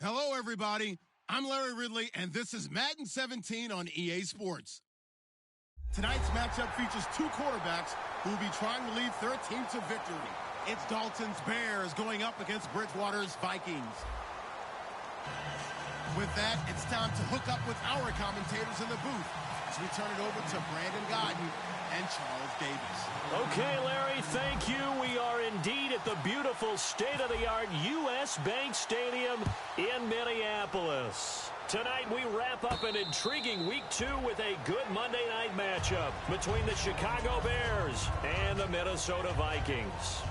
Hello, everybody. I'm Larry Ridley, and this is Madden 17 on EA Sports. Tonight's matchup features two quarterbacks who will be trying to lead their team to victory. It's Dalton's Bears going up against Bridgewater's Vikings. With that, it's time to hook up with our commentators in the booth as we turn it over to Brandon Godden and Charles Davis. Okay, Larry, thank you. We are indeed at the beautiful state-of-the-art U.S. Bank Stadium in Minneapolis. Tonight, we wrap up an intriguing Week 2 with a good Monday night matchup between the Chicago Bears and the Minnesota Vikings.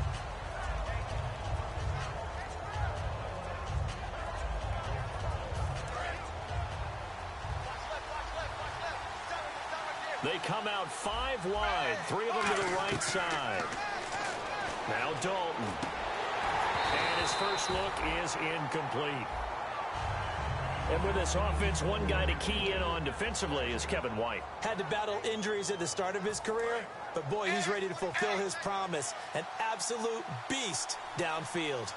They come out 5 wide, 3 of them to the right side. Now Dalton. And his first look is incomplete. And with this offense, one guy to key in on defensively is Kevin White. Had to battle injuries at the start of his career, but boy, he's ready to fulfill his promise. An absolute beast downfield.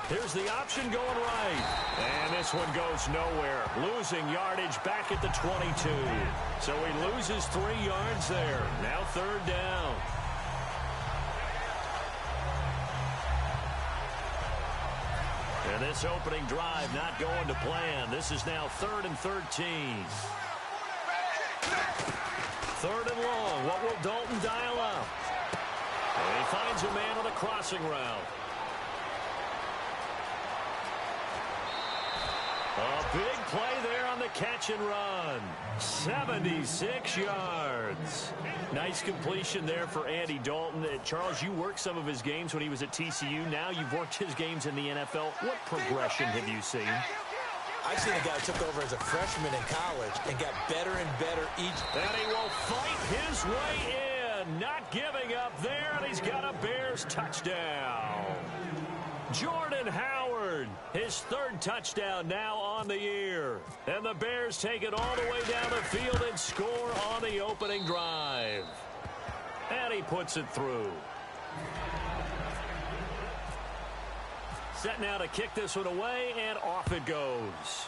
Here's the option going right. And this one goes nowhere. Losing yardage back at the 22. So he loses 3 yards there. Now 3rd down. And this opening drive not going to plan. This is now 3rd and 13. 3rd and long. What will Dalton dial up? And he finds a man on the crossing route. A big play there on the catch and run. 76 yards. Nice completion there for Andy Dalton. Charles, you worked some of his games when he was at TCU. Now you've worked his games in the NFL. What progression have you seen? I've seen a guy who took over as a freshman in college and got better and better each. And he will fight his way in. Not giving up there, and he's got a Bears touchdown. Jordan Howard, his 3rd touchdown now on the year. And the Bears take it all the way down the field and score on the opening drive. And he puts it through. Set now to kick this one away, and off it goes.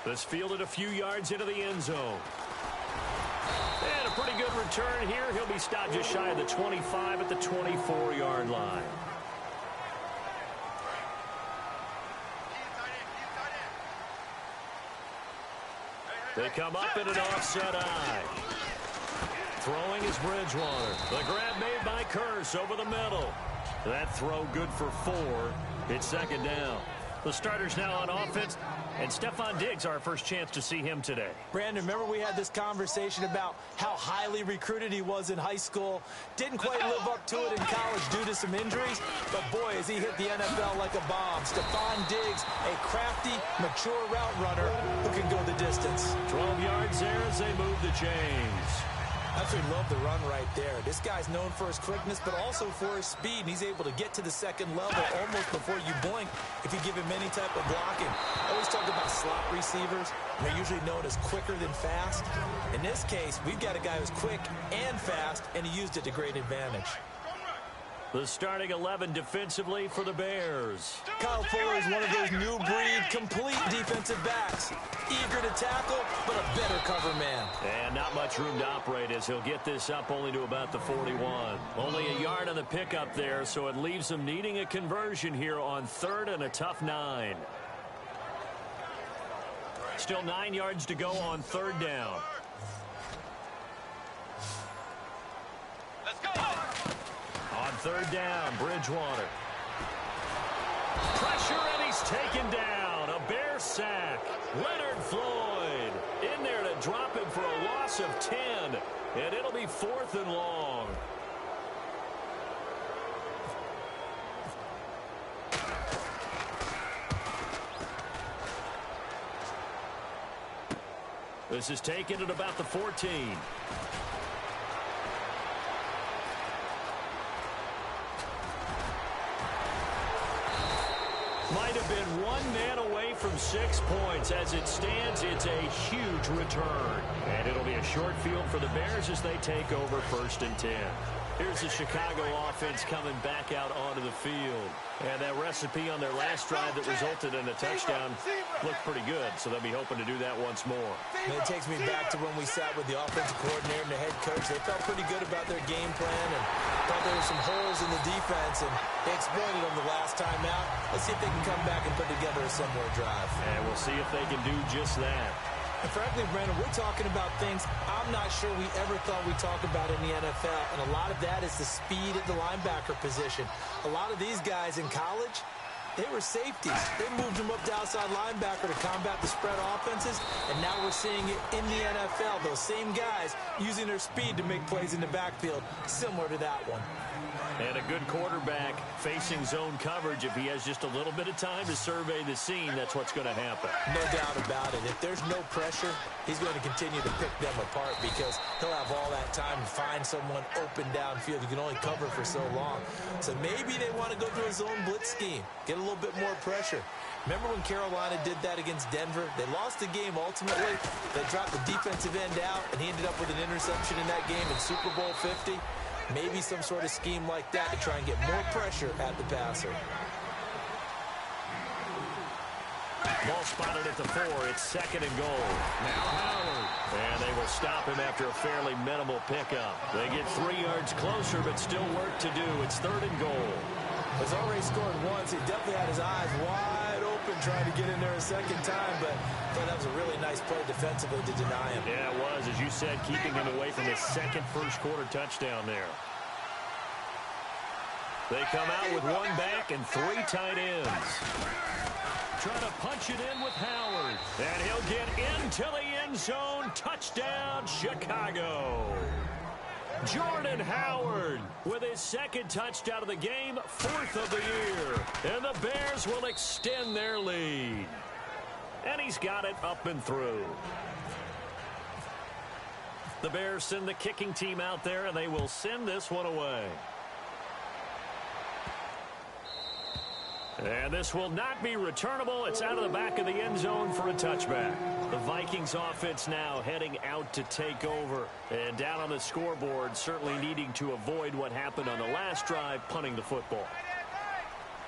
This fielded a few yards into the end zone. And a pretty good return here. He'll be stopped just shy of the 25 at the 24-yard line. They come up in an offset eye. Throwing is Bridgewater. The grab made by Curse over the middle. That throw good for 4. It's 2nd down. The starters now on offense. And Stephon Diggs, our first chance to see him today. Brandon, remember we had this conversation about how highly recruited he was in high school. Didn't quite live up to it in college due to some injuries. But, boy, has he hit the NFL like a bomb. Stephon Diggs, a crafty, mature route runner who can go the distance. 12 yards there as they move the chains. Absolutely love the run right there. This guy's known for his quickness, but also for his speed. And he's able to get to the 2nd level almost before you blink if you give him any type of blocking. I always talk about slot receivers. They're usually known as quicker than fast. In this case, we've got a guy who's quick and fast, and he used it to great advantage. The starting 11 defensively for the Bears. Kyle Fuller is one of those new breed, complete defensive backs. Eager to tackle, but a better cover man. And not much room to operate as he'll get this up only to about the 41. Only a yard on the pickup there, so it leaves them needing a conversion here on 3rd and a tough 9. Still 9 yards to go on 3rd down. Let's go! On 3rd down, Bridgewater. Pressure, and he's taken down. A Bear sack. Leonard Floyd in there to drop him for a loss of 10. And it'll be 4th and long. This is taken at about the 14. Might have been one man away from from 6 points. As it stands, it's a huge return. And it'll be a short field for the Bears as they take over 1st and 10. Here's the Chicago offense coming back out onto the field. And that recipe on their last drive that resulted in a touchdown looked pretty good, so they'll be hoping to do that once more. And it takes me back to when we sat with the offensive coordinator and the head coach. They felt pretty good about their game plan and thought there were some holes in the defense, and they exploited them the last time out. Let's see if they can come back and put together a similar drive. And we'll see if they can do just that. And frankly, Brandon, we're talking about things I'm not sure we ever thought we'd talk about in the NFL, and a lot of that is the speed at the linebacker position. A lot of these guys in college, they were safeties. They moved them up to outside linebacker to combat the spread offenses, and now we're seeing it in the NFL. Those same guys using their speed to make plays in the backfield, similar to that one. And a good quarterback facing zone coverage. If he has just a little bit of time to survey the scene, that's what's going to happen. No doubt about it. If there's no pressure, he's going to continue to pick them apart because he'll have all that time to find someone open downfield. You can only cover for so long. So maybe they want to go through a zone blitz scheme, get a little bit more pressure. Remember when Carolina did that against Denver? They lost the game ultimately. They dropped the defensive end out, and he ended up with an interception in that game in Super Bowl 50. Maybe some sort of scheme like that to try and get more pressure at the passer. Ball spotted at the 4. It's 2nd and goal. Now Howard. And they will stop him after a fairly minimal pickup. They get 3 yards closer, but still work to do. It's 3rd and goal. He's already scored once. He definitely had his eyes wide open trying to get in there a second time, but I thought that was a really nice play defensively to deny him. Yeah, it was. As you said, keeping him away from his second first-quarter touchdown there. They come out with 1 back and 3 tight ends. Trying to punch it in with Howard. And he'll get into the end zone. Touchdown, Chicago. Jordan Howard with his 2nd touchdown of the game, 4th of the year. And the Bears will extend their lead. And he's got it up and through. The Bears send the kicking team out there, and they will send this one away. And this will not be returnable. It's out of the back of the end zone for a touchback. The Vikings offense now heading out to take over. And down on the scoreboard, certainly needing to avoid what happened on the last drive, punting the football.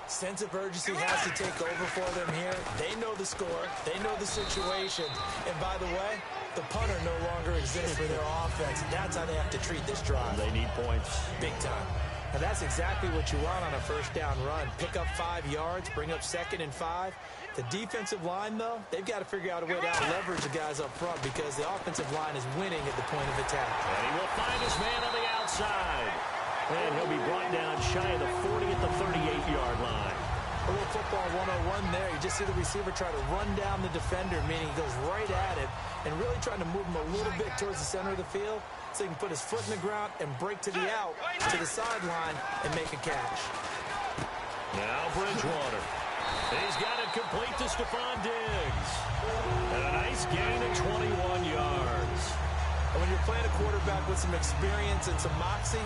Sense of urgency has to take over for them here. They know the score. They know the situation. And by the way, the punter no longer exists for their offense. That's how they have to treat this drive. They need points. Big time. And that's exactly what you want on a first down run. Pick up 5 yards, bring up 2nd and 5. The defensive line, though, they've got to figure out a way to out-leverage the guys up front because the offensive line is winning at the point of attack. And he will find his man on the outside. And he'll be brought down shy of the 40 at the 38-yard line. A little football 101 there. You just see the receiver try to run down the defender, meaning he goes right at it and really trying to move him a little bit towards the center of the field so he can put his foot in the ground and break to the out, to the sideline, and make a catch. Now Bridgewater. He's got it complete to Stephon Diggs. And a nice gain of 21 yards. And when you're playing a quarterback with some experience and some moxie,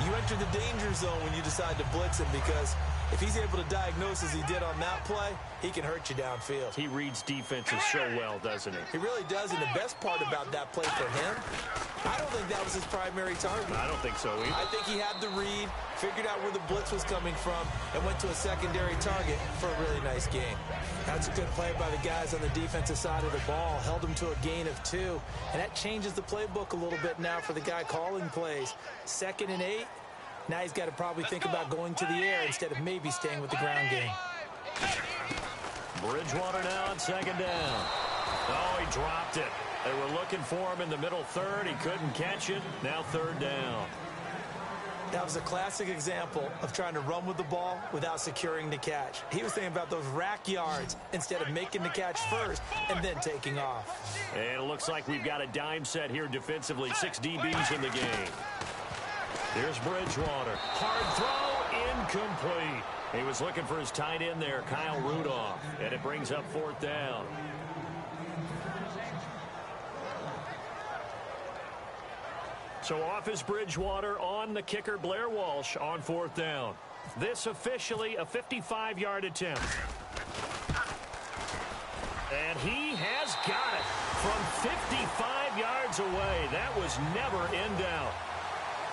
you enter the danger zone when you decide to blitz him because if he's able to diagnose as he did on that play, he can hurt you downfield. He reads defenses so well, doesn't he? He really does, and the best part about that play for him, I don't think that was his primary target. I don't think so either. I think he had the read, figured out where the blitz was coming from, and went to a secondary target for a really nice gain. That's a good play by the guys on the defensive side of the ball. Held him to a gain of 2, and that changes the playbook a little bit now for the guy calling plays. 2nd and 8. Now he's got to probably think about going to the air instead of maybe staying with the ground game. Bridgewater now on 2nd down. Oh, he dropped it. They were looking for him in the middle 3rd. He couldn't catch it. Now 3rd down. That was a classic example of trying to run with the ball without securing the catch. He was thinking about those rack yards instead of making the catch first and then taking off. And it looks like we've got a dime set here defensively. 6 DBs in the game. Here's Bridgewater. Hard throw, incomplete. He was looking for his tight end there, Kyle Rudolph. And it brings up 4th down. So off is Bridgewater, on the kicker Blair Walsh on 4th down. This officially a 55-yard attempt. And he has got it from 55 yards away. That was never in doubt.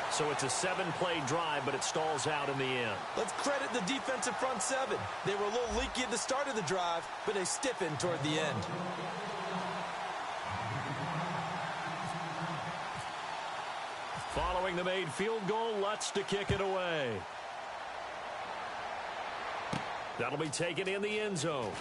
So it's a 7-play drive, but it stalls out in the end. Let's credit the defensive front seven. They were a little leaky at the start of the drive, but they stiffened toward the end. Following the made field goal, Lutz to kick it away. That'll be taken in the end zone.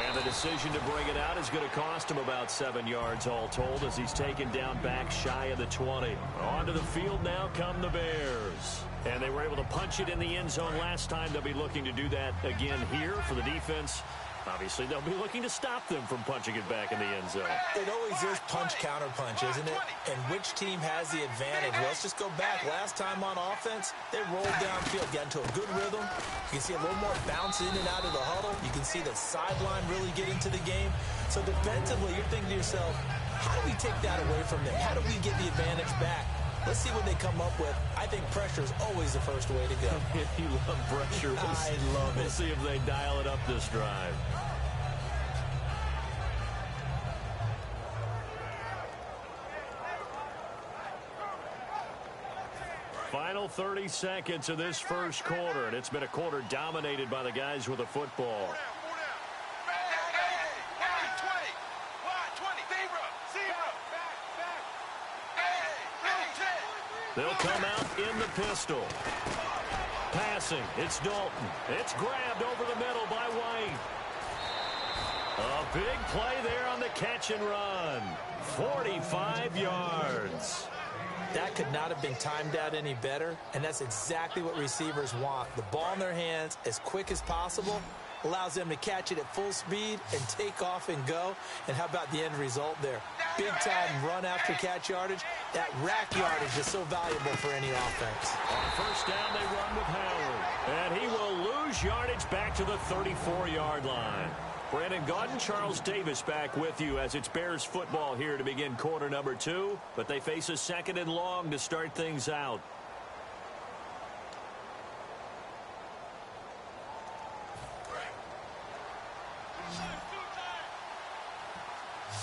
And the decision to bring it out is going to cost him about 7 yards all told as he's taken down back shy of the 20. Onto the field now come the Bears. And they were able to punch it in the end zone last time. They'll be looking to do that again here for the defense. Obviously, they'll be looking to stop them from punching it back in the end zone. It always is punch-counter-punch, isn't it? And which team has the advantage? Well, let's just go back. Last time on offense, they rolled downfield, got into a good rhythm. You can see a little more bounce in and out of the huddle. You can see the sideline really get into the game. So defensively, you're thinking to yourself, how do we take that away from them? How do we get the advantage back? Let's see what they come up with. I think pressure is always the first way to go. You love pressure. I love it. We'll see if they dial it up this drive. Final 30 seconds of this first quarter, and it's been a quarter dominated by the guys with the football. They'll come out in the pistol. Passing, it's Dalton. It's grabbed over the middle by White. A big play there on the catch and run. 45 yards. That could not have been timed out any better, and that's exactly what receivers want. The ball in their hands as quick as possible allows them to catch it at full speed and take off and go. And how about the end result there? Big-time run after catch yardage. That rack yardage is so valuable for any offense. On first down, they run with Howard. And he will lose yardage back to the 34-yard line. Brandon Gaudin, Charles Davis back with you as it's Bears football here to begin quarter number 2. But they face a 2nd and long to start things out.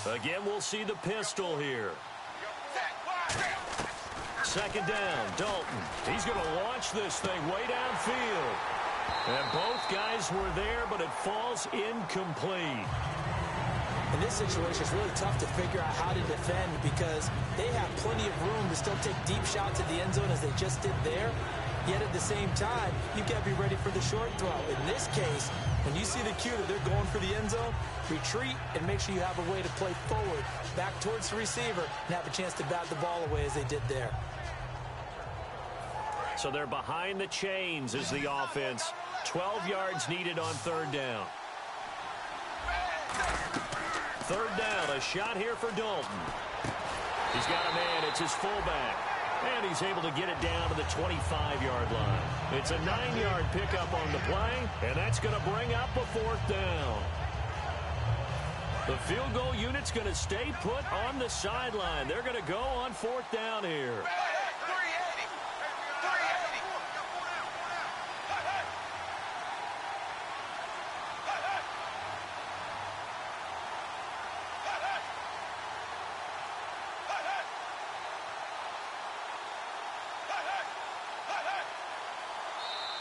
Again, we'll see the pistol here. 2nd down, Dalton. He's going to launch this thing way downfield. And both guys were there, but it falls incomplete. In this situation, it's really tough to figure out how to defend because they have plenty of room to still take deep shots at the end zone as they just did there. Yet at the same time, you've got to be ready for the short throw. In this case, when you see the cue that they're going for the end zone, retreat and make sure you have a way to play forward, back towards the receiver, and have a chance to bat the ball away as they did there. So they're behind the chains as the offense. 12 yards needed on 3rd down. 3rd down, a shot here for Dalton. He's got a man, it's his fullback. And he's able to get it down to the 25-yard line. It's a 9-yard pickup on the play, and that's going to bring up a 4th down. The field goal unit's going to stay put on the sideline. They're going to go on 4th down here.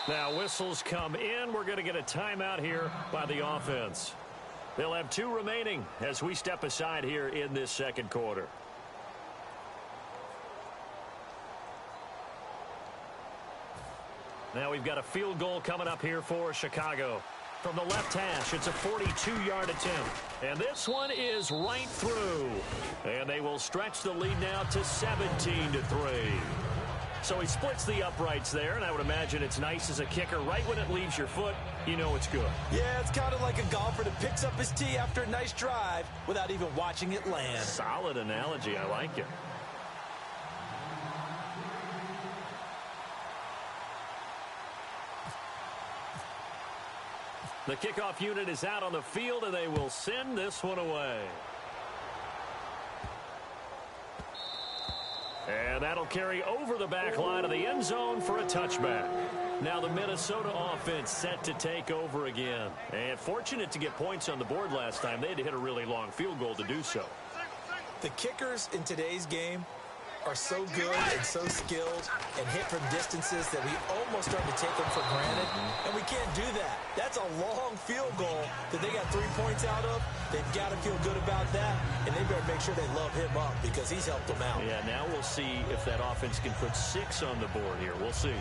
Now whistles come in. We're going to get a timeout here by the offense. They'll have 2 remaining as we step aside here in this 2nd quarter. Now we've got a field goal coming up here for Chicago. From the left hash, it's a 42-yard attempt. And this one is right through. And they will stretch the lead now to 17-3. So he splits the uprights there, and I would imagine it's nice as a kicker. Right when it leaves your foot, you know it's good. Yeah, it's kind of like a golfer that picks up his tee after a nice drive without even watching it land. Solid analogy. I like it. The kickoff unit is out on the field, and they will send this one away. And that'll carry over the back line of the end zone for a touchback. Now the Minnesota offense set to take over again. And fortunate to get points on the board last time. They had to hit a really long field goal to do so. The kickers in today's game are so good and so skilled and hit from distances that we almost start to take them for granted, and we can't do that. That's a long field goal that they got 3 points out of. They've got to feel good about that, and they better make sure they love him up because he's helped them out. Yeah, now we'll see if that offense can put 6 on the board here. We'll see.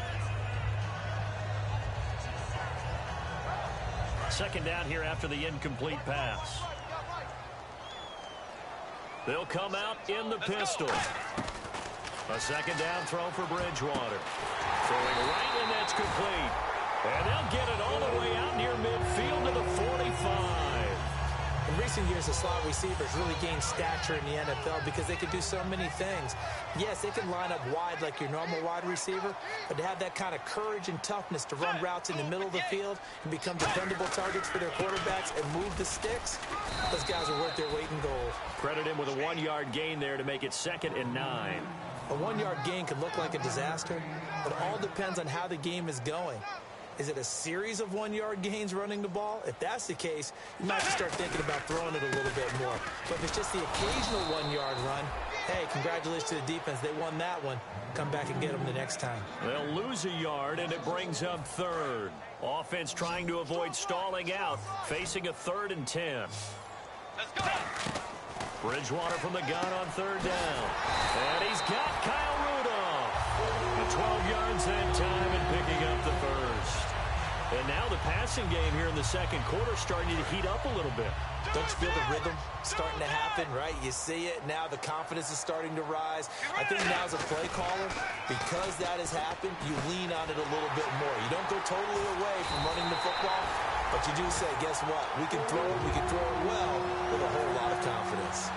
Second down here after the incomplete pass. They'll come out in the pistol. A second down throw for Bridgewater. Throwing right, and that's complete. And they'll get it all the way out near midfield to the 45. In recent years, the slot receivers really gained stature in the NFL because they can do so many things. Yes, they can line up wide like your normal wide receiver, but to have that kind of courage and toughness to run routes in the middle of the field and become dependable targets for their quarterbacks and move the sticks, those guys are worth their weight in gold. Credit him with a 1-yard gain there to make it 2nd and 9. A 1-yard gain can look like a disaster, but it all depends on how the game is going. Is it a series of 1-yard gains running the ball? If that's the case, you might have to start thinking about throwing it a little bit more. But if it's just the occasional 1-yard run, hey, congratulations to the defense. They won that one. Come back and get them the next time. They'll lose a yard, and it brings up 3rd. Offense trying to avoid stalling out, facing a 3rd and 10. Let's go. Bridgewater from the gun on 3rd down. And he's got Kyle Rudolph. 12 yards that time and picking up the 1st. And now the passing game here in the second quarter starting to heat up a little bit. Don't you feel the rhythm starting to happen, right? You see it. Now the confidence is starting to rise. I think now as a play caller, because that has happened, you lean on it a little bit more. You don't go totally away from running the football, but you do say, guess what? We can throw it well with a whole lot of confidence.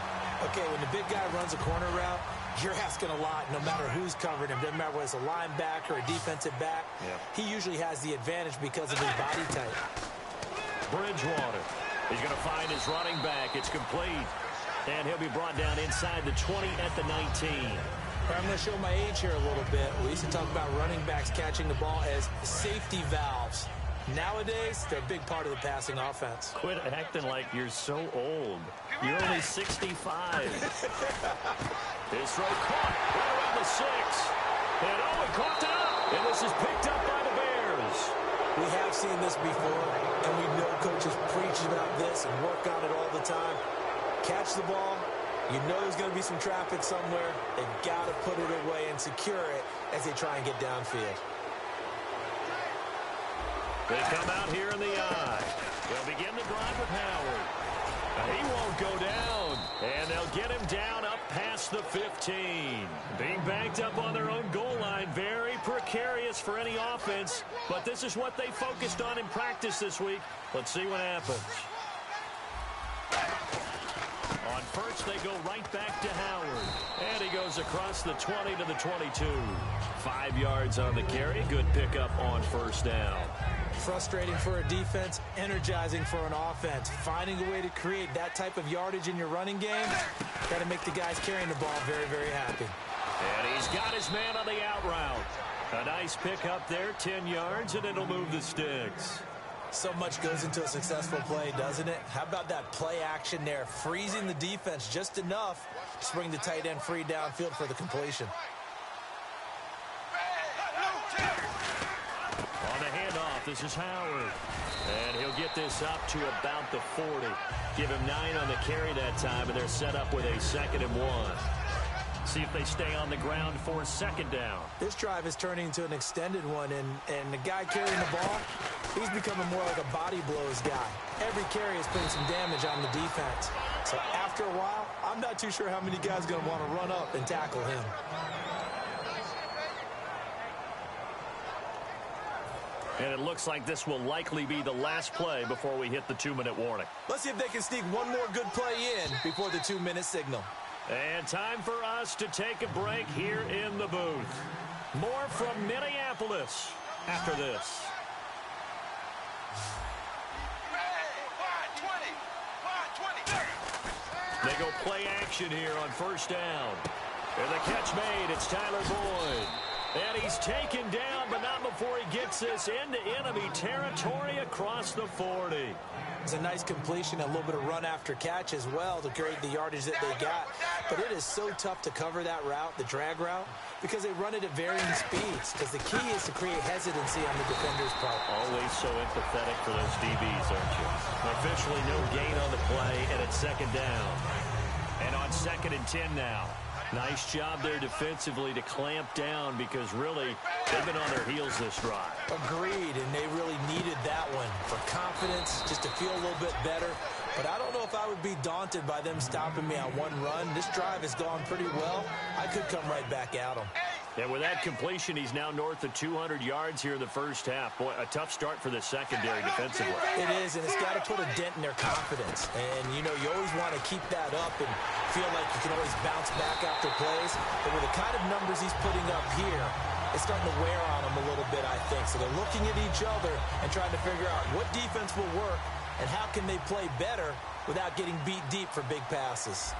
Okay, when the big guy runs a corner route, you're asking a lot no matter who's covering him. Doesn't matter whether it's a linebacker or a defensive back. Yeah. He usually has the advantage because of his body type. Bridgewater. He's going to find his running back. It's complete. And he'll be brought down inside the 20 at the 19. I'm going to show my age here a little bit. We used to talk about running backs catching the ball as safety valves. Nowadays, they're a big part of the passing offense. Quit acting like you're so old. You're only 65. His throw caught right around the 6. And he caught it up. And this is picked up by the Bears. We have seen this before, and we know coaches preach about this and work on it all the time. Catch the ball. You know there's going to be some traffic somewhere. They've got to put it away and secure it as they try and get downfield. They come out here in the eye. They'll begin the drive with Howard. He won't go down. And they'll get him down up past the 15. Being backed up on their own goal line, very precarious for any offense. But this is what they focused on in practice this week. Let's see what happens. On first, they go right back to Howard. And he goes across the 20 to the 22. 5 yards on the carry. Good pickup on first down. Frustrating for a defense, energizing for an offense. Finding a way to create that type of yardage in your running game, got to make the guys carrying the ball very, very happy. And he's got his man on the out route. A nice pickup there, 10 yards, and it'll move the sticks. So much goes into a successful play, doesn't it? How about that play action there, freezing the defense just enough to bring the tight end free downfield for the completion. On the handoff, this is Howard. And he'll get this up to about the 40. Give him 9 on the carry that time, and they're set up with a 2nd and 1. See if they stay on the ground for 2nd down. This drive is turning into an extended one, and the guy carrying the ball, he's becoming more like a body blows guy. Every carry is putting some damage on the defense. So after a while, I'm not too sure how many guys are going to want to run up and tackle him. And it looks like this will likely be the last play before we hit the 2-minute warning. Let's see if they can sneak one more good play in before the 2-minute signal. And time for us to take a break here in the booth. More from Minneapolis after this. They go play action here on first down. And the catch made. It's Tyler Boyd. And he's taken down, but not before he gets this into enemy territory across the 40. It's a nice completion, a little bit of run after catch as well to create the yardage that they got. But it is so tough to cover that route, the drag route, because they run it at varying speeds. Because the key is to create hesitancy on the defender's part. Always so empathetic for those DBs, aren't you? Officially no gain on the play, and it's second down. And on 2nd and 10 now. Nice job there defensively to clamp down because really they've been on their heels this drive. Agreed, and they really needed that one for confidence, just to feel a little bit better. But I don't know if I would be daunted by them stopping me on one run. This drive has gone pretty well. I could come right back at them. And with that completion, he's now north of 200 yards here in the first half. Boy, a tough start for the secondary defensively. It is, and it's got to put a dent in their confidence. And, you know, you always want to keep that up and feel like you can always bounce back after plays. But with the kind of numbers he's putting up here, it's starting to wear on them a little bit, I think. So they're looking at each other and trying to figure out what defense will work and how can they play better without getting beat deep for big passes.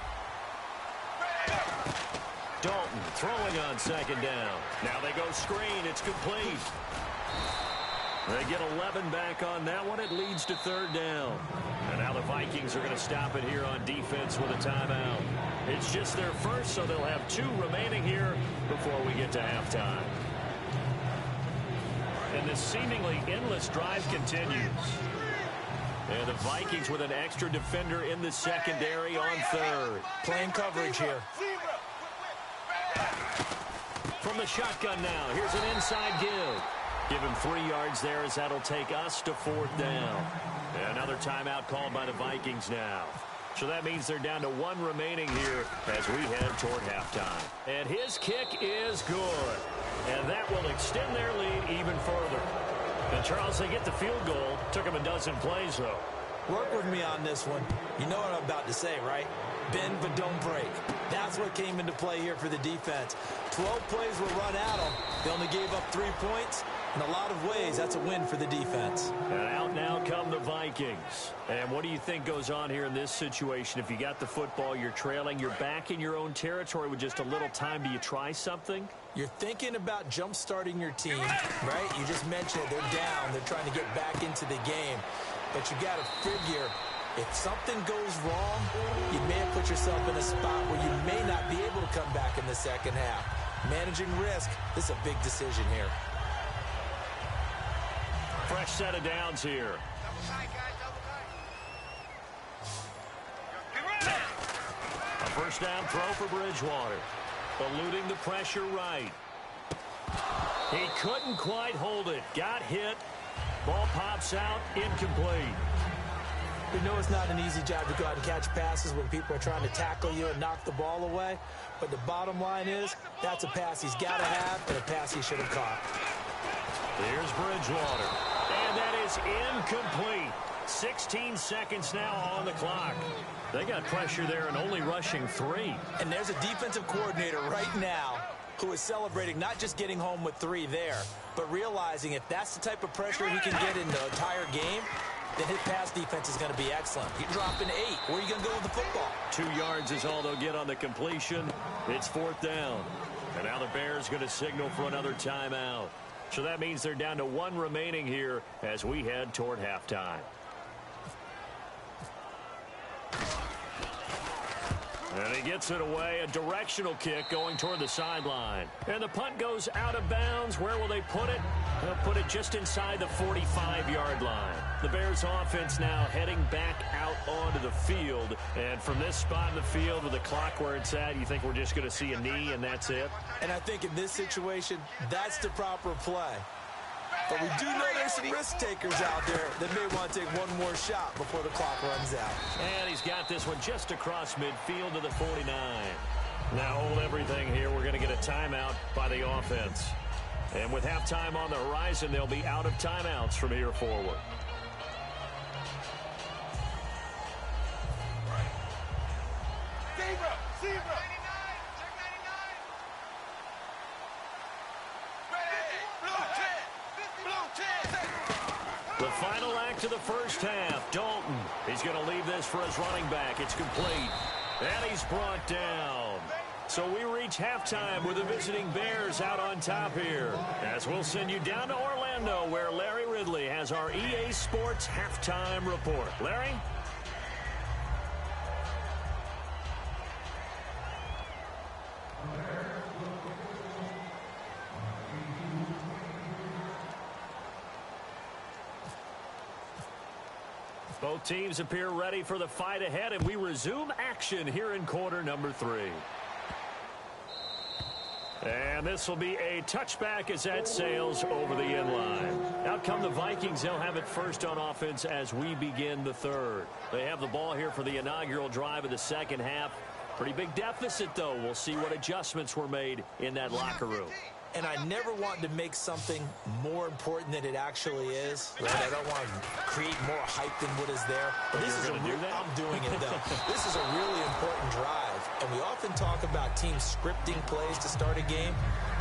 Dalton throwing on 2nd down. Now they go screen. It's complete. They get 11 back on that one. It leads to 3rd down. And now the Vikings are going to stop it here on defense with a timeout. It's just their first, so they'll have 2 remaining here before we get to halftime. And this seemingly endless drive continues. And the Vikings with an extra defender in the secondary on 3rd. Playing coverage here. From the shotgun now, here's an inside give. Give him 3 yards there as that'll take us to 4th down. And another timeout called by the Vikings now. So that means they're down to 1 remaining here as we head toward halftime. And his kick is good. And that will extend their lead even further. And Charles, they get the field goal. Took them a dozen plays, though. Work with me on this one. You know what I'm about to say, right? Bend but don't break. That's what came into play here for the defense. 12 plays were run at them. They only gave up 3 points. In a lot of ways, that's a win for the defense. And out now come the Vikings. And what do you think goes on here in this situation? If you got the football, you're trailing, you're back in your own territory with just a little time. Do you try something? You're thinking about jump-starting your team, right? You just mentioned it. They're down. They're trying to get back into the game. But you got to figure, if something goes wrong, you may have put yourself in a spot where you may not be able to come back in the second half. Managing risk, this is a big decision here. Fresh set of downs here. A first down throw for Bridgewater. Eluding the pressure right. He couldn't quite hold it. Got hit. Ball pops out. Incomplete. We know it's not an easy job to go out and catch passes when people are trying to tackle you and knock the ball away. But the bottom line is, that's a pass he's got to have and a pass he should have caught. Here's Bridgewater. And that is incomplete. 16 seconds now on the clock. They got pressure there and only rushing 3. And there's a defensive coordinator right now who is celebrating not just getting home with 3 there, but realizing if that's the type of pressure he can get in the entire game, then his pass defense is going to be excellent. You're dropping 8. Where are you going to go with the football? 2 yards is all they'll get on the completion. It's 4th down. And now the Bears going to signal for another timeout. So that means they're down to 1 remaining here as we head toward halftime. And he gets it away. A directional kick going toward the sideline. And the punt goes out of bounds. Where will they put it? They'll put it just inside the 45-yard line. The Bears offense now heading back out onto the field. And from this spot in the field with the clock where it's at, you think we're just going to see a knee and that's it? And I think in this situation, that's the proper play. But we do know there's some risk takers out there that may want to take one more shot before the clock runs out. And he's got this one just across midfield to the 49. Now hold everything here. We're going to get a timeout by the offense. And with halftime on the horizon, they'll be out of timeouts from here forward. The final act of the first half. Dalton, he's going to leave this for his running back. It's complete. And he's brought down. So we reach halftime with the visiting Bears out on top here. As we'll send you down to Orlando, where Larry Ridley has our EA Sports halftime report. Larry? Both teams appear ready for the fight ahead, and we resume action here in quarter number 3. And this will be a touchback as that sails over the end line. Out come the Vikings. They'll have it first on offense as we begin the third. They have the ball here for the inaugural drive of the second half. Pretty big deficit, though. We'll see what adjustments were made in that locker room. And I never want to make something more important than it actually is. Right? I don't want to create more hype than what is there. But this is I'm doing it, though. This is a really important drive. And we often talk about teams scripting plays to start a game.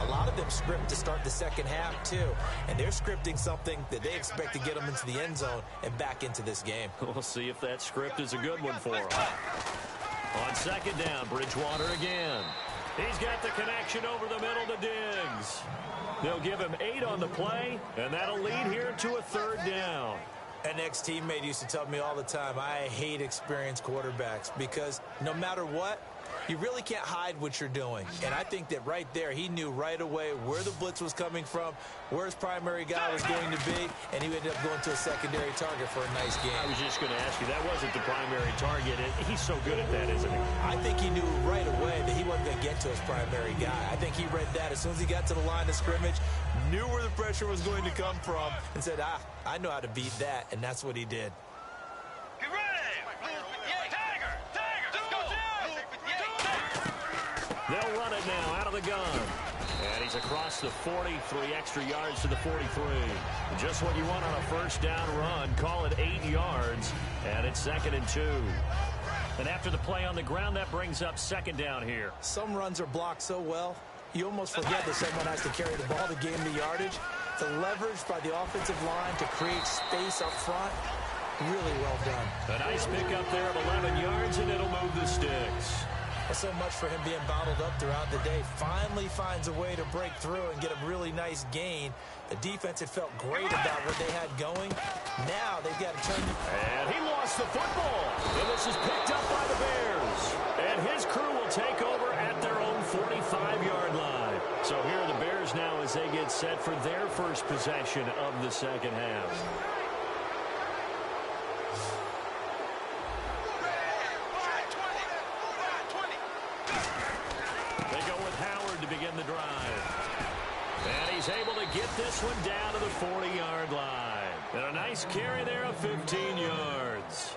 A lot of them script to start the second half, too. And they're scripting something that they expect to get them into the end zone and back into this game. We'll see if that script is a good one for them. On second down, Bridgewater again. He's got the connection over the middle to Diggs. They'll give him 8 on the play, and that'll lead here to a third down. An ex-teammate used to tell me all the time, I hate experienced quarterbacks because no matter what, you really can't hide what you're doing. And I think that right there, he knew right away where the blitz was coming from, where his primary guy was going to be, and he ended up going to a secondary target for a nice game. I was just going to ask you, that wasn't the primary target. He's so good at that, isn't he? I think he knew right away that he wasn't going to get to his primary guy. I think he read that as soon as he got to the line of scrimmage, knew where the pressure was going to come from, and said, I know how to beat that, and that's what he did. Get ready! Tiger! They'll run it now out of the gun. And he's across the 40, 3 extra yards to the 43. Just what you want on a first down run. Call it 8 yards, and it's 2nd and 2. And after the play on the ground, that brings up second down here. Some runs are blocked so well, you almost forget that someone has to carry the ball to gain the yardage. The leverage by the offensive line to create space up front, really well done. A nice pickup there of 11 yards, and it'll move the sticks. So much for him being bottled up throughout the day. Finally finds a way to break through and get a really nice gain. The defense had felt great about what they had going. Now they've got to turn. And he lost the football. And this is picked up by the Bears. And his crew will take over at their own 45-yard line. So here are the Bears now as they get set for their first possession of the second half. Begin the drive. And he's able to get this one down to the 40-yard line. And a nice carry there of 15 yards.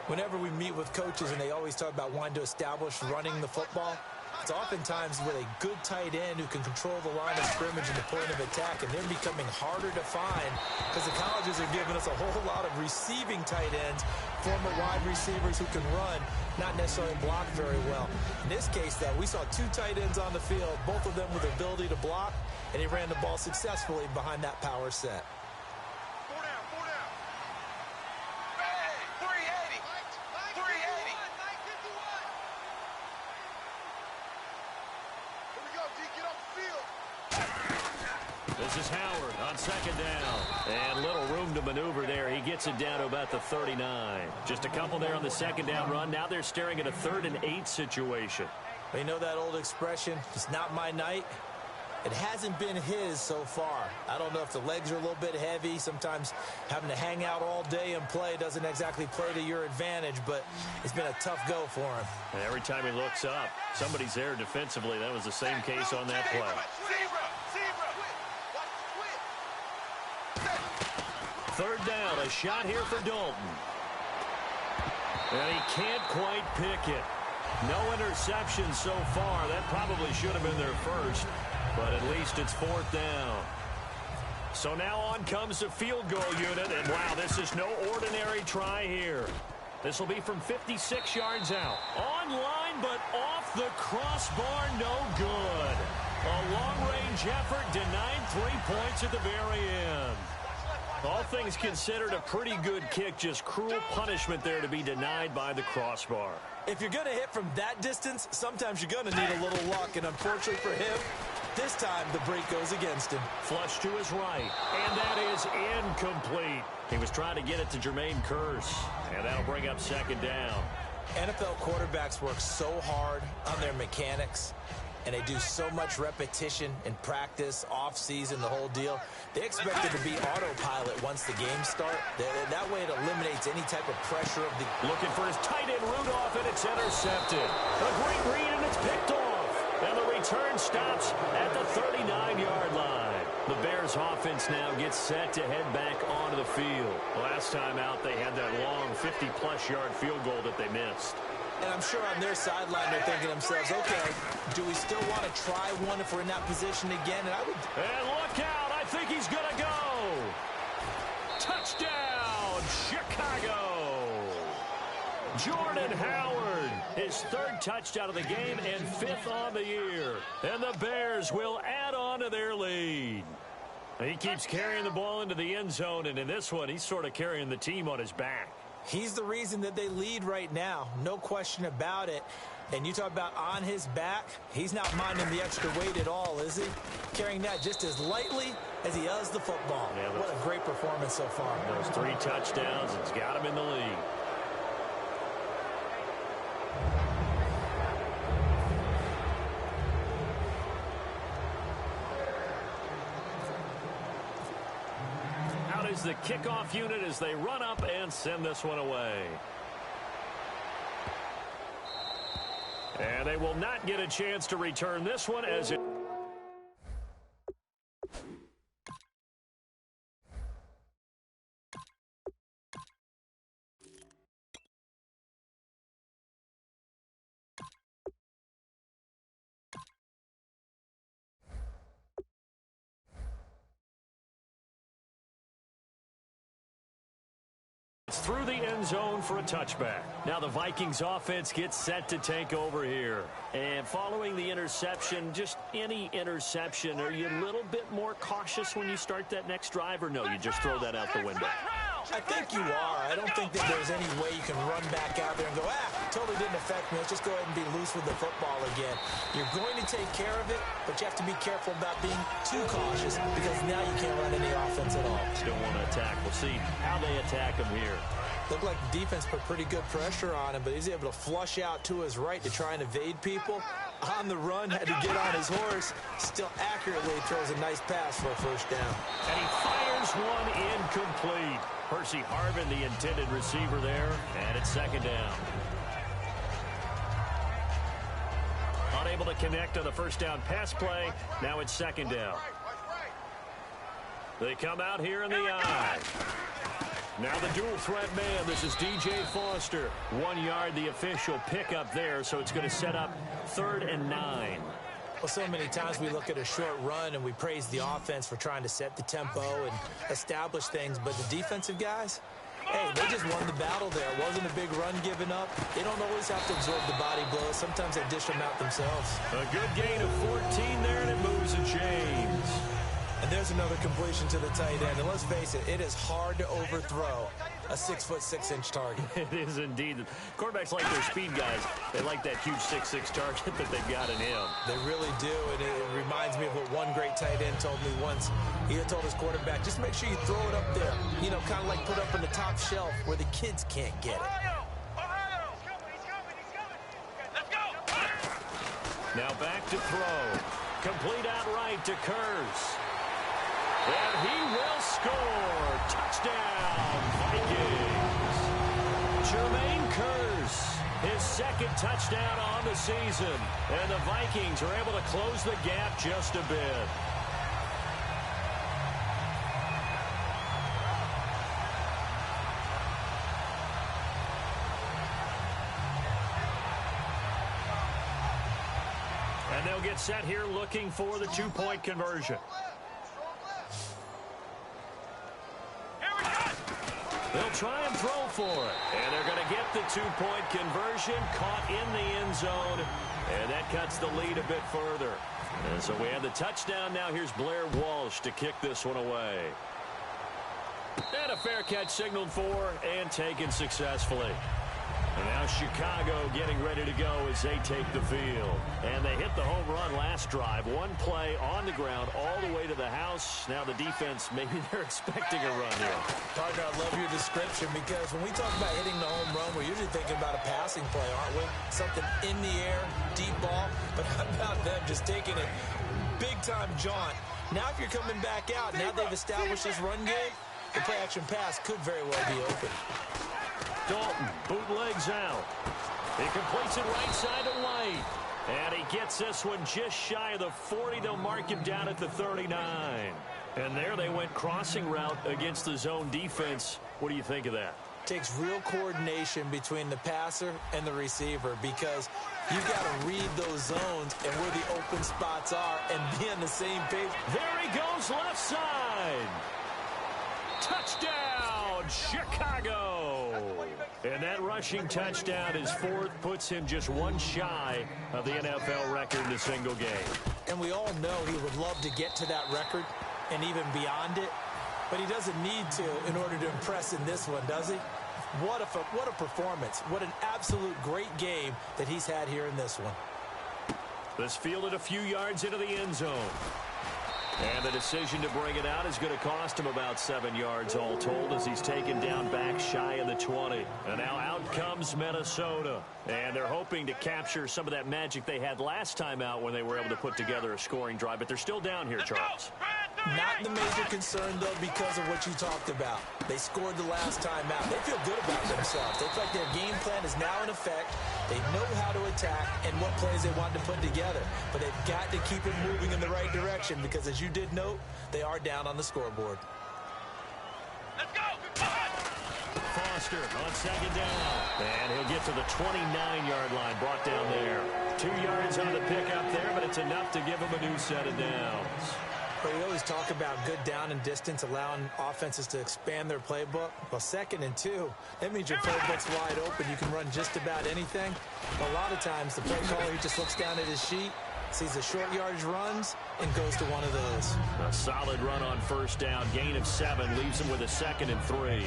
Whenever we meet with coaches and they always talk about wanting to establish running the football, it's oftentimes with a good tight end who can control the line of scrimmage and the point of attack, and they're becoming harder to find because the colleges are giving us a whole lot of receiving tight ends, former wide receivers who can run, not necessarily block very well. In this case, though, we saw 2 tight ends on the field, both of them with the ability to block, and he ran the ball successfully behind that power set. 4 down. 380. 380. Here we go, D. Get off the field. This is Howard on second down. And little room to maneuver there. He gets it down to about the 39. Just a couple there on the second down run. Now they're staring at a 3rd and 8 situation. You know that old expression, it's not my night? It hasn't been his so far. I don't know if the legs are a little bit heavy. Sometimes having to hang out all day and play doesn't exactly play to your advantage, but it's been a tough go for him. And every time he looks up, somebody's there defensively. That was the same case on that play. Third down, a shot here for Dalton. And he can't quite pick it. No interception so far. That probably should have been their first, but at least it's 4th down. So now on comes the field goal unit, and wow, this is no ordinary try here. This will be from 56 yards out. On line, but off the crossbar, no good. A long-range effort denied 3 points at the very end. All things considered, a pretty good kick. Just cruel punishment there to be denied by the crossbar. If you're going to hit from that distance, sometimes you're going to need a little luck. And unfortunately for him, this time the break goes against him. Flush to his right. And that is incomplete. He was trying to get it to Jermaine Kearse. And that'll bring up second down. NFL quarterbacks work so hard on their mechanics, and they do so much repetition in practice, off-season, the whole deal. They expect it to be autopilot once the games start. That way it eliminates any type of pressure of the... Looking for his tight end, Rudolph, and it's intercepted. A great read, and it's picked off. And the return stops at the 39-yard line. The Bears offense now gets set to head back onto the field. Last time out, they had that long 50-plus yard field goal that they missed. And I'm sure on their sideline they're thinking to themselves, okay, do we still want to try one if we're in that position again? And look out, I think he's going to go. Touchdown, Chicago. Jordan Howard, his third touchdown of the game and fifth on the year. And the Bears will add on to their lead. He keeps carrying the ball into the end zone, and in this one, he's sort of carrying the team on his back. He's the reason that they lead right now, no question about it. And you talk about on his back, he's not minding the extra weight at all, is he? Carrying that just as lightly as he does the football. Yeah, what a great performance so far. Those 3 touchdowns, it's got him in the lead. Out is the kickoff unit as they run up and send this one away. And they will not get a chance to return this one as it... through the end zone for a touchback. Now the Vikings offense gets set to take over here. And following the interception, just any interception, are you a little bit more cautious when you start that next drive, or no, you just throw that out the window? I think you are. I don't think that there's any way you can run back out there and go, totally didn't affect me. Let's just go ahead and be loose with the football again. You're going to take care of it, but you have to be careful about being too cautious because now you can't run any offense at all. Still want to attack. We'll see how they attack him here. Looked like the defense put pretty good pressure on him, but he's able to flush out to his right to try and evade people. On the run, had to get on his horse. Still accurately throws a nice pass for a first down. And he fires one incomplete. Percy Harvin, the intended receiver there, and it's second down. Unable to connect on the first down pass play. Now it's second down. They come out here in the eye. Now the dual threat man. This is DJ Foster. 1 yard, the official pickup there, so it's going to set up 3rd and 9. Well, so many times we look at a short run and we praise the offense for trying to set the tempo and establish things, but the defensive guys, hey, they just won the battle there. It wasn't a big run given up. They don't always have to absorb the body blows. Sometimes they dish them out themselves. A good gain of 14 there, and it moves to James. And there's another completion to the tight end. And let's face it, it is hard to overthrow a 6'6" target. It is indeed. Quarterbacks like their speed guys. They like that huge 6'6" target that they've got in him. They really do, and it reminds me of what one great tight end told me once. He had told his quarterback, just make sure you throw it up there. You know, kind of like put up in the top shelf where the kids can't get it. Now back to throw. Complete outright to Kearse. And he will score. Touchdown, Vikings. Jermaine Kearse, his second touchdown on the season. And the Vikings are able to close the gap just a bit. And they'll get set here looking for the 2-point conversion. They'll try and throw for it. And they're going to get the 2-point conversion, caught in the end zone. And that cuts the lead a bit further. And so we have the touchdown. Now here's Blair Walsh to kick this one away. And a fair catch signaled for and taken successfully. And now Chicago getting ready to go as they take the field. And they hit the home run last drive. One play on the ground all the way to the house. Now the defense, maybe they're expecting a run here. Partner, I love your description because when we talk about hitting the home run, we're usually thinking about a passing play, aren't we? Something in the air, deep ball. But how about them just taking it big-time jaunt? Now if you're coming back out, now they've established this run game, the play-action pass could very well be open. Dalton bootlegs out. He completes it right side to White. And he gets this one just shy of the 40. They'll mark him down at the 39. And there they went crossing route against the zone defense. What do you think of that? Takes real coordination between the passer and the receiver because you got to read those zones and where the open spots are and be on the same page. There he goes left side. Touchdown, Chicago. And that rushing touchdown is fourth, puts him just one shy of the NFL record in a single game. And we all know he would love to get to that record and even beyond it, but he doesn't need to in order to impress in this one, does he? What a performance. What an absolute great game that he's had here in this one. This fielded a few yards into the end zone. And the decision to bring it out is going to cost him about 7 yards all told as he's taken down back shy of the 20. And now out comes Minnesota. And they're hoping to capture some of that magic they had last time out when they were able to put together a scoring drive. But they're still down here, Charles. Not the major concern, though, because of what you talked about. They scored the last time out. They feel good about themselves. They feel like their game plan is now in effect. They know how to attack and what plays they want to put together. But they've got to keep it moving in the right direction because, as you did note, they are down on the scoreboard. Let's go! Foster on second down. And he'll get to the 29-yard line, brought down there. 2 yards on the pickup there, but it's enough to give him a new set of downs. But we always talk about good down and distance, allowing offenses to expand their playbook. Well, 2nd and 2, that means your playbook's wide open. You can run just about anything. A lot of times, the play caller, he just looks down at his sheet, sees the short yardage runs, and goes to one of those. A solid run on first down. Gain of 7 leaves him with a 2nd and 3.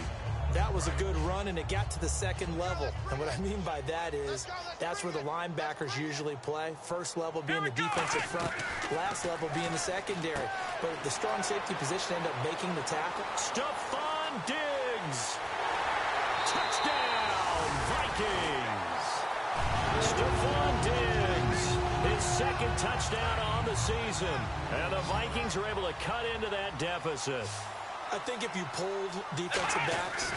That was a good run, and it got to the second level. And what I mean by that is that's where the linebackers usually play. First level being the defensive front, last level being the secondary. But the strong safety position ended up making the tackle. Stephon Diggs. Touchdown, Vikings. Stephon Diggs, his 2nd touchdown on the season. And the Vikings are able to cut into that deficit. I think if you polled defensive backs,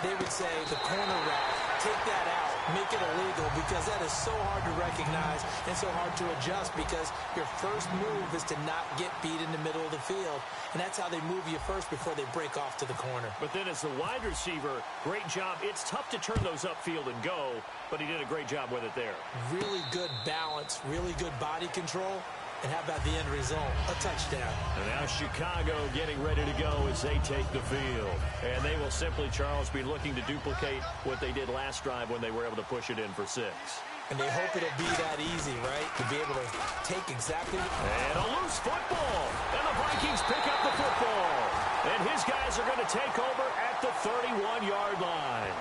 they would say the corner route, take that out, make it illegal, because that is so hard to recognize and so hard to adjust because your first move is to not get beat in the middle of the field. And that's how they move you first before they break off to the corner. But then as the wide receiver, great job. It's tough to turn those upfield and go, but he did a great job with it there. Really good balance, really good body control. And how about the end result? A touchdown. And now Chicago getting ready to go as they take the field. And they will simply, Charles, be looking to duplicate what they did last drive when they were able to push it in for 6. And they hope it'll be that easy, right? To be able to take exactly. And a loose football. And the Vikings pick up the football. And his guys are going to take over at the 31-yard line.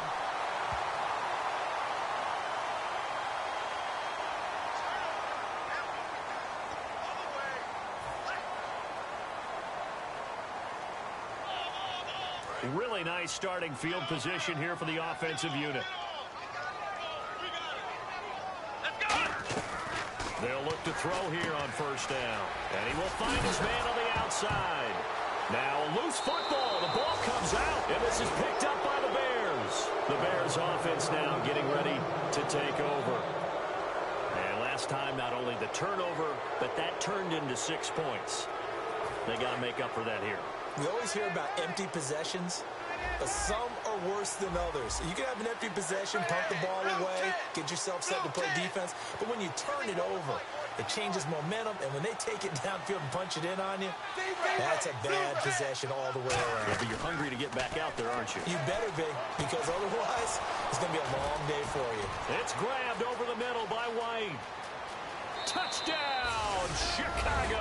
Really nice starting field position here for the offensive unit. They'll look to throw here on first down. And he will find his man on the outside. Now a loose football. The ball comes out. And this is picked up by the Bears. The Bears offense now getting ready to take over. And last time, not only the turnover, but that turned into 6 points. They got to make up for that here. We always hear about empty possessions, but some are worse than others. You can have an empty possession, pump the ball away, get yourself set to play defense, but when you turn it over, it changes momentum, and when they take it downfield and punch it in on you, that's a bad possession all the way around. Yeah, but you're hungry to get back out there, aren't you? You better be, because otherwise, it's going to be a long day for you. It's grabbed over the middle by White. Touchdown, Chicago!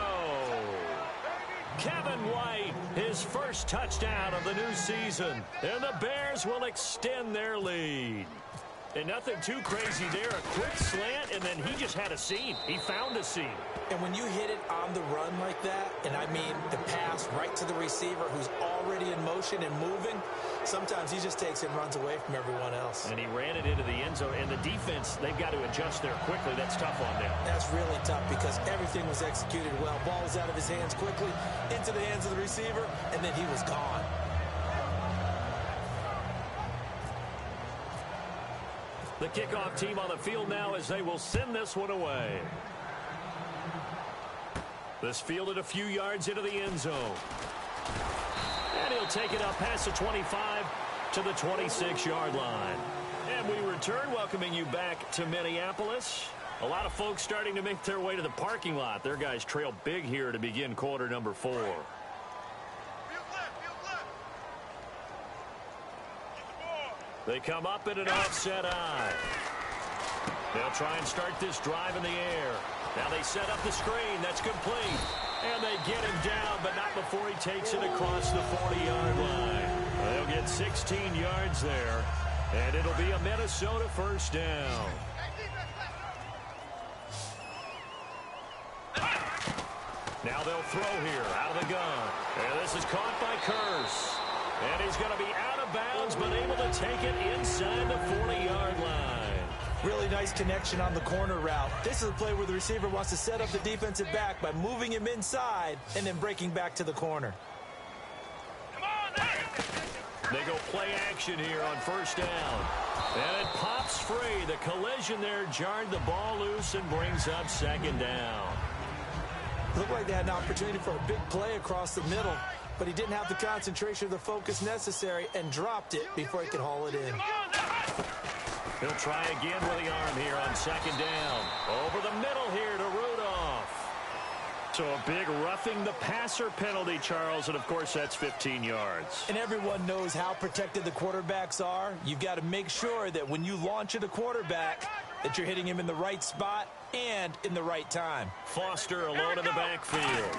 Kevin White, his first touchdown of the new season. And the Bears will extend their lead. And nothing too crazy there. A quick slant, and then he just had a seam. He found a seam. And when you hit it on the run like that, and I mean the pass right to the receiver who's already in motion and moving, sometimes he just takes it and runs away from everyone else. And he ran it into the end zone. And the defense, they've got to adjust there quickly. That's tough on them. That's really tough because everything was executed well. Ball was out of his hands quickly, into the hands of the receiver, and then he was gone. The kickoff team on the field now as they will send this one away. This fielded a few yards into the end zone. And he'll take it up past the 25 to the 26-yard line. And we return, welcoming you back to Minneapolis. A lot of folks starting to make their way to the parking lot. Their guys trail big here to begin quarter number 4. They come up in an offset eye. They'll try and start this drive in the air. Now they set up the screen. That's complete. And they get him down, but not before he takes it across the 40-yard line. They'll get 16 yards there, and it'll be a Minnesota first down. Now they'll throw here out of the gun. And this is caught by Curse. And he's going to be out of bounds, but able to take it inside the 40-yard line. Really nice connection on the corner route. This is a play where the receiver wants to set up the defensive back by moving him inside and then breaking back to the corner. They go play action here on first down. And it pops free. The collision there jarred the ball loose and brings up second down. Looked like they had an opportunity for a big play across the middle, but he didn't have the concentration or the focus necessary and dropped it before he could haul it in. He'll try again with the arm here on second down. Over the middle here to Rudolph. So a big roughing the passer penalty, Charles, and of course that's 15 yards. And everyone knows how protected the quarterbacks are. You've got to make sure that when you launch at a quarterback that you're hitting him in the right spot and in the right time. Foster alone in the backfield.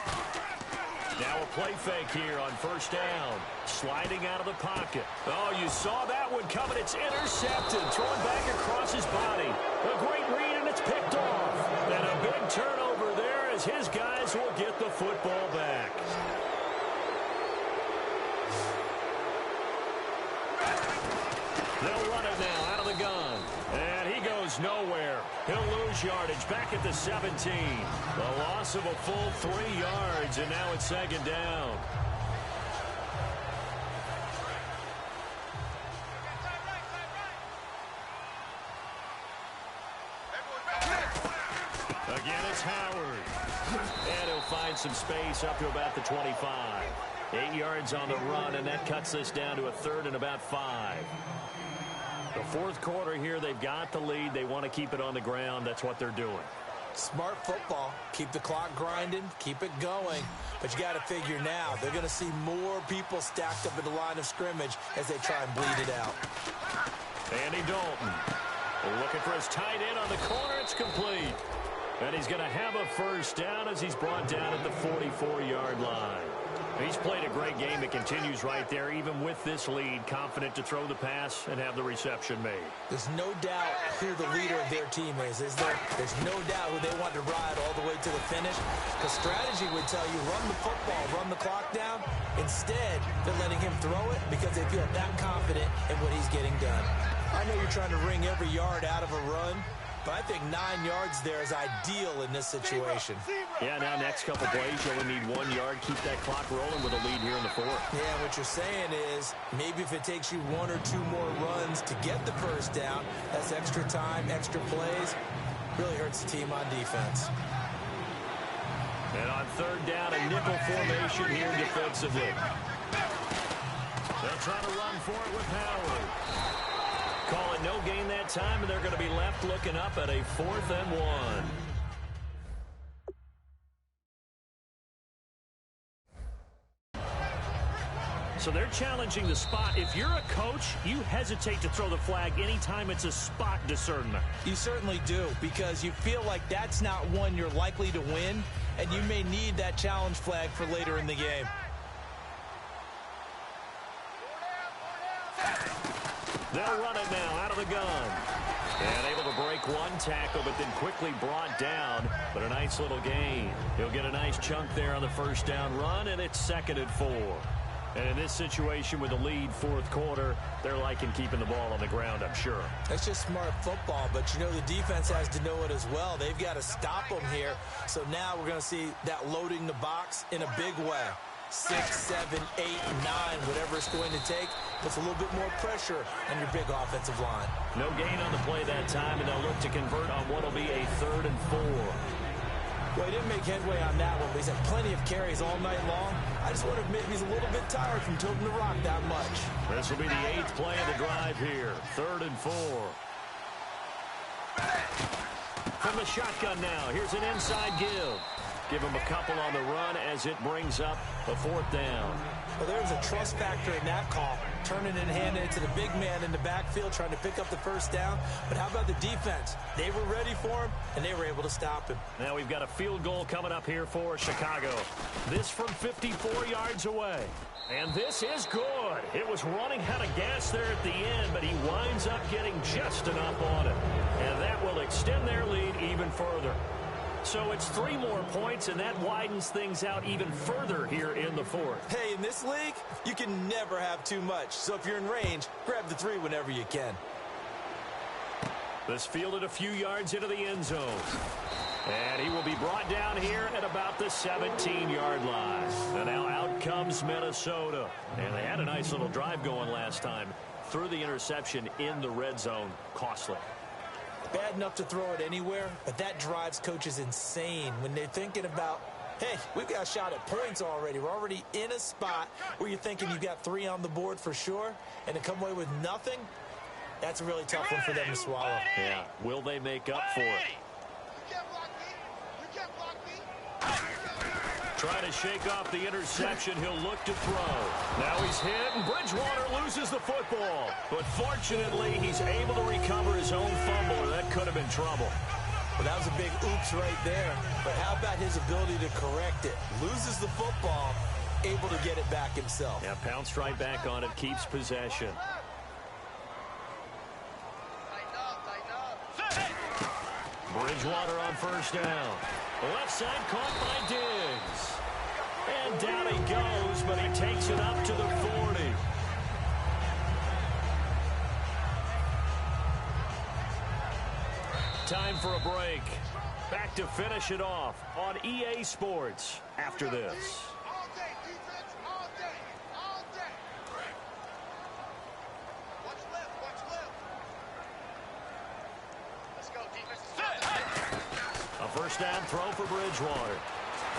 Now a play fake here on first down. Sliding out of the pocket. Oh, you saw that one coming. It's intercepted. Thrown back across his body. A great read, and it's picked off. And a big turnover there as his guys will get the football back. They'll run it now out of the gun. And he goes nowhere. He'll lose yardage back at the 17. The loss of a full 3 yards, and now it's second down. Again, it's Howard. And he'll find some space up to about the 25. 8 yards on the run, and that cuts this down to a third and about 5. The fourth quarter here, they've got the lead. They want to keep it on the ground. That's what they're doing. Smart football. Keep the clock grinding. Keep it going. But you got to figure now, they're going to see more people stacked up in the line of scrimmage as they try and bleed it out. Andy Dalton looking for his tight end on the corner. It's complete. And he's going to have a first down as he's brought down at the 44-yard line. He's played a great game. It continues right there, even with this lead, confident to throw the pass and have the reception made. There's no doubt who the leader of their team is there? There's no doubt who they want to ride all the way to the finish. Because strategy would tell you, run the football, run the clock down. Instead, they're letting him throw it because they feel that confident in what he's getting done. I know you're trying to wring every yard out of a run, but I think 9 yards there is ideal in this situation. Yeah, now next couple plays, you only need 1 yard. Keep that clock rolling with a lead here in the fourth. Yeah, what you're saying is maybe if it takes you 1 or 2 more runs to get the first down, that's extra time, extra plays. Really hurts the team on defense. And on third down, a nickel formation here defensively. They'll try to run for it with Howard. Call it no gain that time, and they're going to be left looking up at a 4th and 1. So they're challenging the spot. If you're a coach, you hesitate to throw the flag anytime it's a spot discernment. You certainly do, because you feel like that's not one you're likely to win. and you may need that challenge flag for later in the game. They'll run it now out of the gun. And able to break one tackle, but then quickly brought down. But a nice little gain. He'll get a nice chunk there on the first down run, and it's 2nd and 4. And in this situation with the lead fourth quarter, they're liking keeping the ball on the ground, I'm sure. That's just smart football, but you know the defense has to know it as well. They've got to stop them here. So now we're going to see that loading the box in a big way. 6, 7, 8, 9, whatever it's going to take, puts a little bit more pressure on your big offensive line. No gain on the play that time, and they'll look to convert on what will be a 3rd and 4. Well, he didn't make headway on that one, but he's had plenty of carries all night long. I just wonder if maybe he's a little bit tired from tilting the rock that much. This will be the 8th play of the drive here. 3rd and 4. From the shotgun now, here's an inside give. Give him a couple on the run as it brings up a 4th down. Well, there's a trust factor in that call. Turning and handing it to the big man in the backfield, trying to pick up the first down. But how about the defense? They were ready for him, and they were able to stop him. Now we've got a field goal coming up here for Chicago. This from 54 yards away. And this is good. It was running out of gas there at the end, but he winds up getting just enough on it. And that will extend their lead even further. So it's 3 more points, and that widens things out even further here in the 4th. Hey, in this league, you can never have too much. So if you're in range, grab the 3 whenever you can. This fielded a few yards into the end zone. And he will be brought down here at about the 17-yard line. And now out comes Minnesota. And they had a nice little drive going last time. Threw the interception in the red zone. Costly. Bad enough to throw it anywhere, but that drives coaches insane when they're thinking about, hey, we've got a shot at points already. We're already in a spot where you're thinking you've got 3 on the board for sure, and to come away with nothing, that's a really tough one for them to swallow. Yeah, will they make up for it? Trying to shake off the interception. He'll look to throw. Now he's hit, and Bridgewater loses the football. But fortunately, he's able to recover his own fumble, or that could have been trouble. Well, that was a big oops right there. But how about his ability to correct it? Loses the football, able to get it back himself. Yeah, pounced right back on it, keeps possession. Bridgewater on first down. Left side caught by Diggs. And down he goes, but he takes it up to the 40. Time for a break. Back to finish it off on EA Sports after this. All day, defense, all day, all day. What's left, what's left? Let's go, defense. A first down throw for Bridgewater.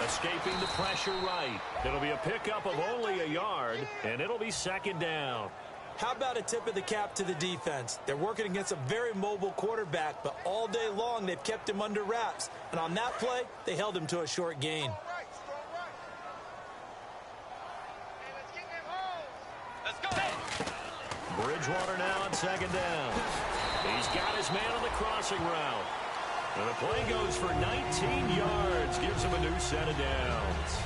Escaping the pressure right. It'll be a pickup of only a yard, and it'll be 2nd down. How about a tip of the cap to the defense? They're working against a very mobile quarterback, but all day long they've kept him under wraps. And on that play, they held him to a short gain. Let's go. Bridgewater now on 2nd down. He's got his man on the crossing route. And the play goes for 19 yards, gives him a new set of downs.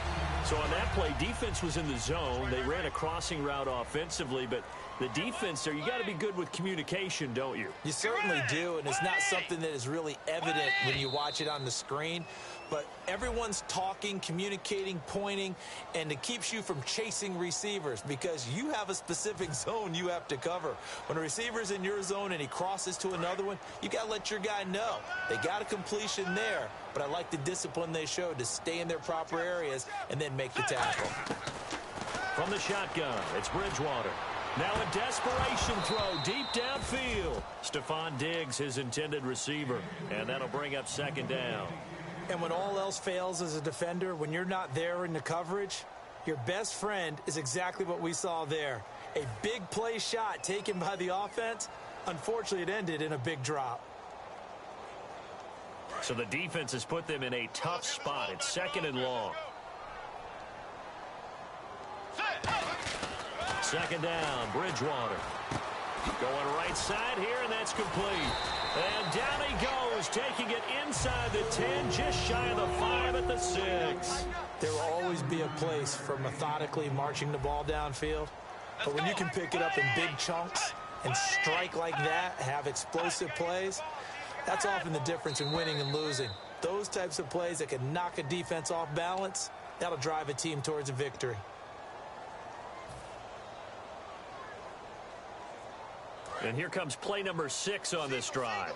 So on that play, defense was in the zone. They ran a crossing route offensively, but the defense there, you got to be good with communication, don't you? You certainly do, and it's not something that is really evident when you watch it on the screen. But everyone's talking, communicating, pointing, and it keeps you from chasing receivers because you have a specific zone you have to cover. When a receiver's in your zone and he crosses to another one, you got to let your guy know. They got a completion there, but I like the discipline they showed to stay in their proper areas and then make the tackle. From the shotgun, it's Bridgewater. Now a desperation throw deep downfield. Stephon Diggs, his intended receiver, and that'll bring up 2nd down. And when all else fails as a defender, when you're not there in the coverage, your best friend is exactly what we saw there. A big play shot taken by the offense. Unfortunately, it ended in a big drop. So the defense has put them in a tough spot. It's 2nd and long. 2nd down, Bridgewater. Going right side here, and that's complete. And down he goes, taking it inside the 10, just shy of the 5 at the 6. There will always be a place for methodically marching the ball downfield. But when you can pick it up in big chunks and strike like that, have explosive plays, that's often the difference in winning and losing. Those types of plays that can knock a defense off balance, that'll drive a team towards a victory. And here comes play number 6 on this drive.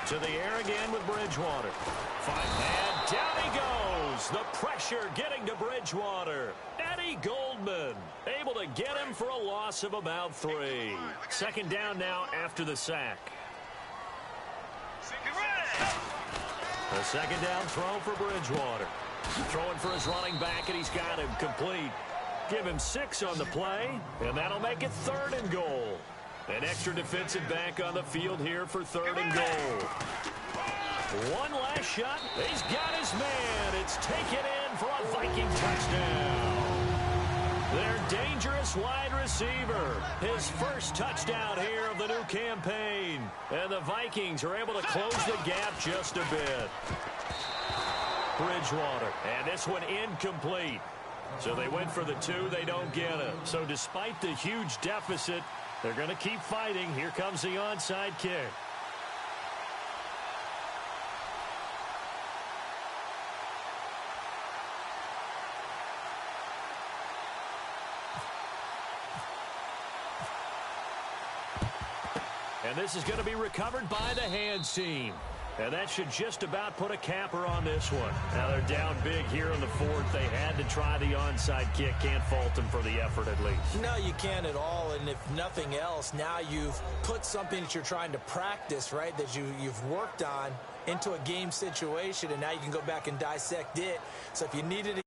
To the air again with Bridgewater. And down he goes. The pressure getting to Bridgewater. Eddie Goldman able to get him for a loss of about 3. Second down now after the sack. A second down throw for Bridgewater. Throwing for his running back, and he's got him complete. Give him 6 on the play, and that'll make it 3rd and goal. An extra defensive back on the field here for 3rd and goal. One last shot. He's got his man. It's taken in for a Viking touchdown. Their dangerous wide receiver. His first touchdown here of the new campaign. And the Vikings are able to close the gap just a bit. Bridgewater. And this one incomplete. So they went for the 2. They don't get it. So despite the huge deficit, they're going to keep fighting. Here comes the onside kick. And this is going to be recovered by the hands team. And that should just about put a capper on this one. Now they're down big here in the 4th. They had to try the onside kick. Can't fault them for the effort at least. No, you can't at all. And if nothing else, now you've put something that you're trying to practice, right, that you've worked on into a game situation, and now you can go back and dissect it. So if you needed